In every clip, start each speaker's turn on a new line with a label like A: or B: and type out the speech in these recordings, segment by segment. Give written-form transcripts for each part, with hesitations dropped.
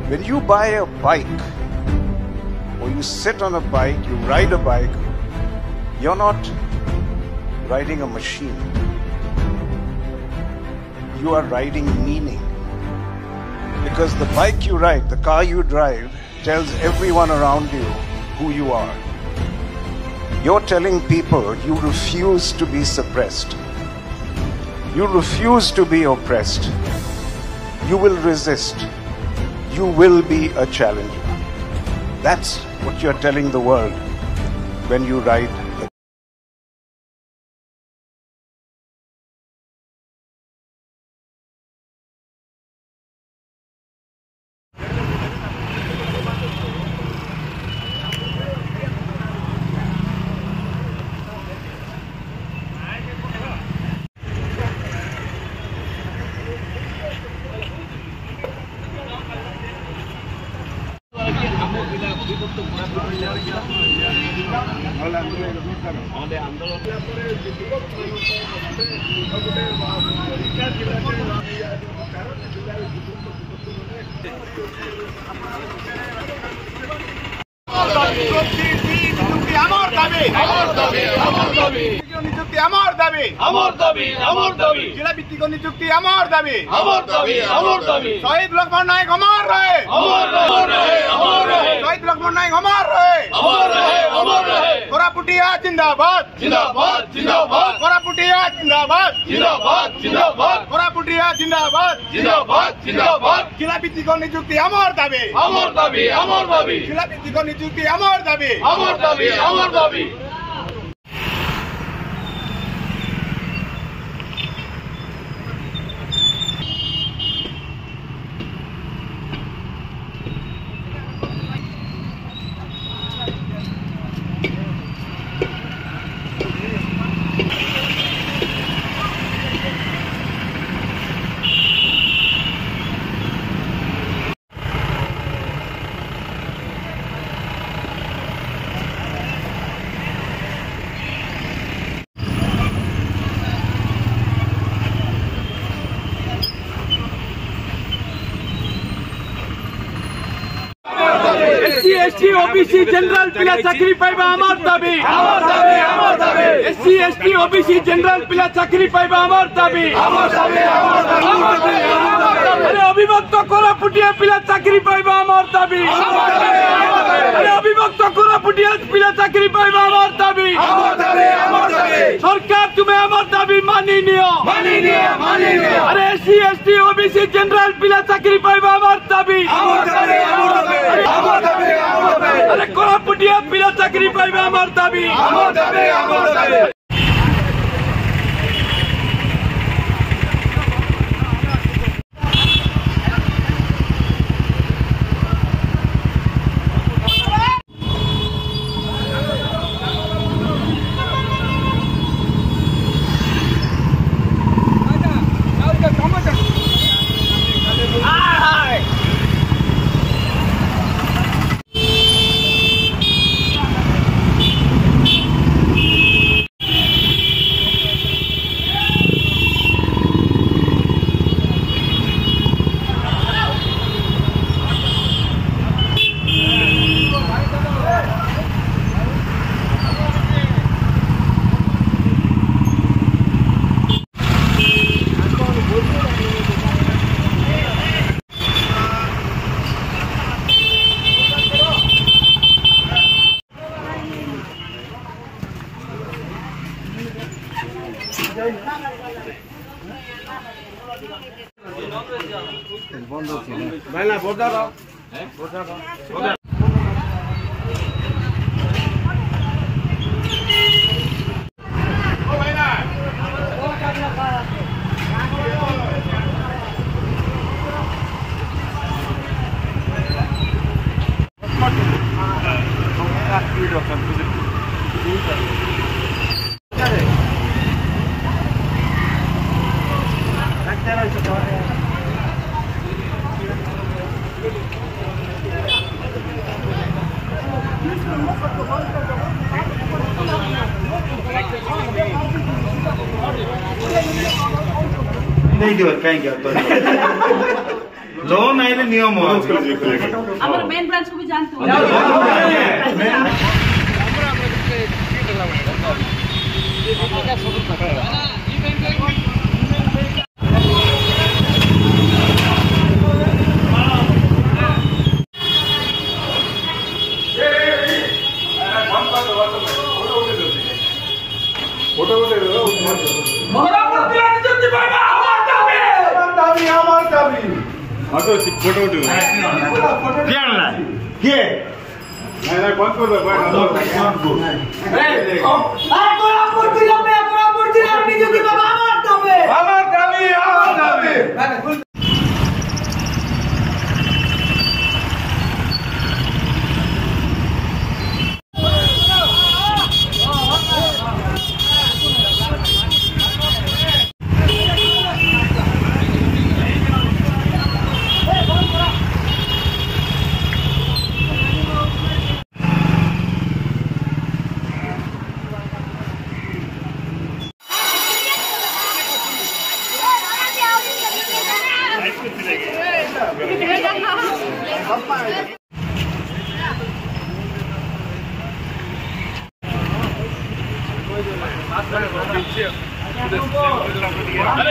A: When you buy a bike, or you sit on a bike, you ride a bike, you're not riding a machine. You are riding meaning. Because the bike you ride, the car you drive, tells everyone around you who you are. You're telling people you refuse to be suppressed. You refuse to be oppressed. You will resist. You will be a challenger. That's what you're telling the world when you ride.
B: जिला ভিত্তিক নিযুক্তি আমার দাবি শহীদ লক্ষ্মণ নায়ক অমর রহে শহীদ লক্ষ্মণ নায়ক অমর রহে কোরাপুটিয়া জিন্দাবাদ কোরাপুটিয়া জিন্দাবাদ কোরাপুটিয়া জিন্দাবাদ जिला ভিত্তিক নিযুক্তি আমার দাবি जिला ভিত্তিক নিযুক্তি আমার দাবি SC OBC जनरल पिला चाकरी पाइबा आमार दाबी SC ST OBC जनरल पिला चाकरी पाइबा आमार दाबी अरे अभिभक्त कोरापुटिया पिला चाकरी पाइबा आमार दाबी अरे अभिभक्त कोरापुटिया पिला चाकरी पाइबा आमार दाबी सरकार तुम्हें आमार दाबी मानी नियो अरे SC ST OBC जनरल पिला चाकरी पाइबा आमार दाबी अरे कोरापुटिया पिला चाकरी पाइबा आमार दाबी ভাইলা ভোট দাও नहीं दिवर कहीं क्या तो
C: लोन आइले नियम
D: हमर मेन ब्रांच को भी जानते हो
C: फोटो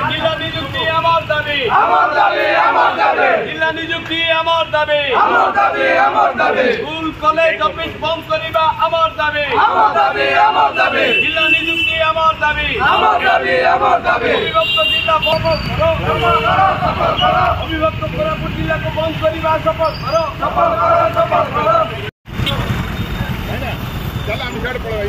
B: जिला नियुक्ति আমার দাবি জিলা নিযুক্তি আমার দাবি স্কুল কলেজ অফিস বন্ধ করিবা আমার দাবি জিলা নিযুক্তি আমার দাবি অবিভক্ত জিলা বন্ধ করো অবিভক্ত কোরাপুট জিলাকে বন্ধ করিবা সফল করো চল আমি ঘর পড়াই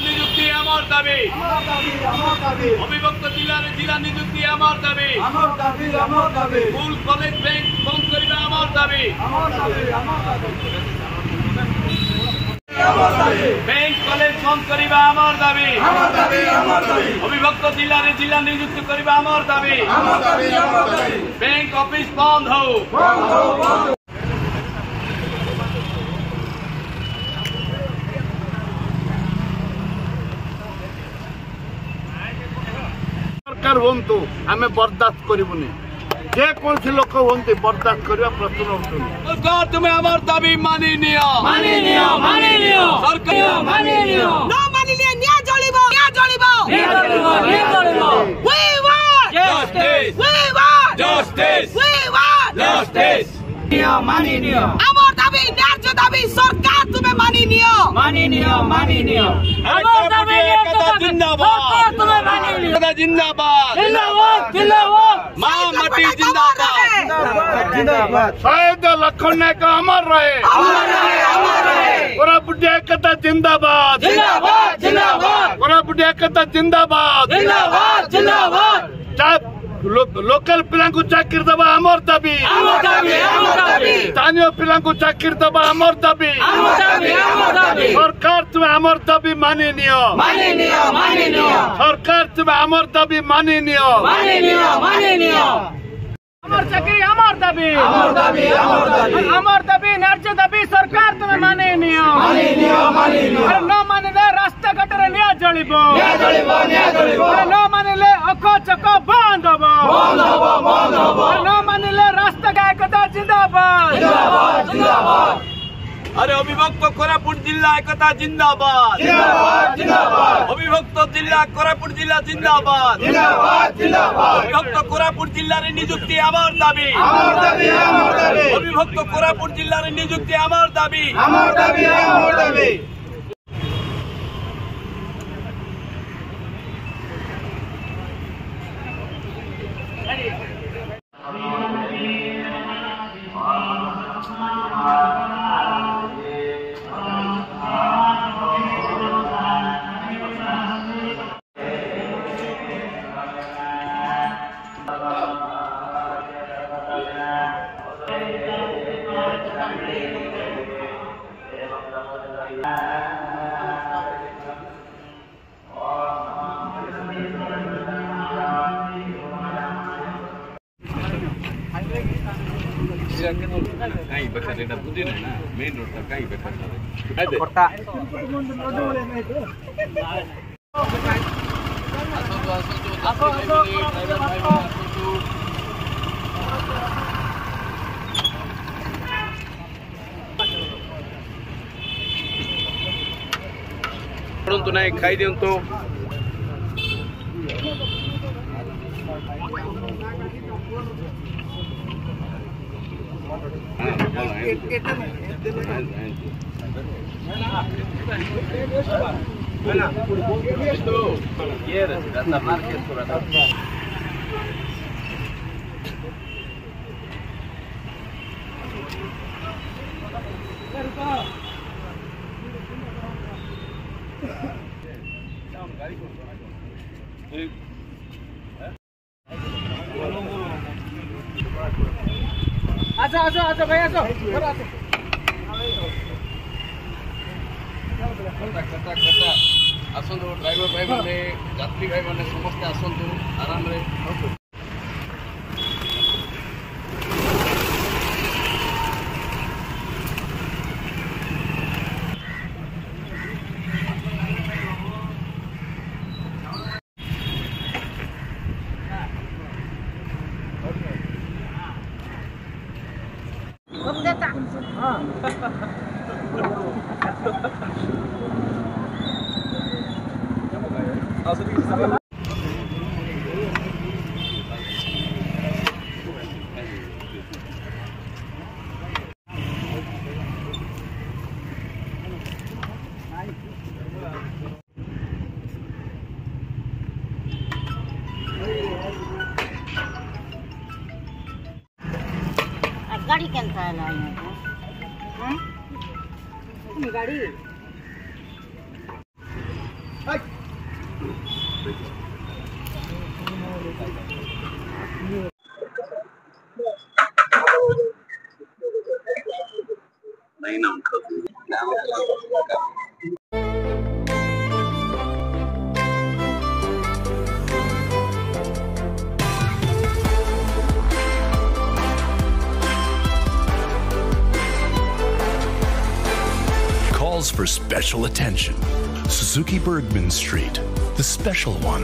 B: নিযুক্তি আমার দাবি অবিভক্ত জিলা নিযুক্তি আমার দাবি স্কুল কলেজ ব্যাংক বন্ধ করিবা আমার দাবি ব্যাংক কলেজ বন্ধ করিবা আমার দাবি অবিভক্ত জিলা নিযুক্তি করিবা আমার দাবি ব্যাংক অফিস বন্ধ হোক
C: सरकार हूँ आम बर्दाश्त करूनी जेकोसी लोक हूँ बर्दाश्त करवा प्रश्न उठुनी
B: सरकार तुम्हें हमार दाबी मानी नियो सरकार मानी नियो
D: न मानिले न्याय जलिबो we want
B: justice
D: মানি নিও আমার দাবি ন্যায্য দাবি সরকার তুমি মানি নিও আমার দাবি
B: একতা জিন্দাবাদ
D: সরকার তুমি মানি নিও
B: একতা জিন্দাবাদ মা মাটি জিন্দাবাদ
C: शहीद लखन नायक अमर रहे कोरापुट एकता जिंदाबाद कोरापुट एकता जिंदाबाद लोकल पिला चाकरी दबा आमर दाबी स्थानीय पिला चाकरी दबा आमर दाबी सरकार तुम्हें आमर दाबी मानि नियो सरकार तुम्हें आमर दाबी मानि नियो
D: আমার চাকরি আমার দাবি ন্যায্য দাবি সরকার তুমি মানি নিও ন মানিলে রাস্তাঘাটে নিয়ে জ্বলিব ন মানিলে অক চক বন্ধ হব ন মানিলে রাস্তা একতা জিন্দাবাদ
B: अरे अविभक्त कोरापुट जिला एकता जिंदाबाद अविभक्त जिला कोरापुट जिला जिंदाबाद अविभक्त कोरापुट जिला रे नियुक्ति आमार दाबी अविभक्त कोरापुट जिला रे नियुक्ति आमार दाबी कहीं बेकार एटा बुझी नै ना मेन रोड त कहीं बेकार छ परंतु नहीं खाई दियंतु
D: आजा भाई आजा
B: आसतु ड्राइवर भाई मैंने यात्री भाई मैंने समस्ते आसतु आराम रे
E: गाड़ी केनता है गाड़ी
B: नहीं ना
F: calls for special attention. Suzuki Bergman Street, the special one.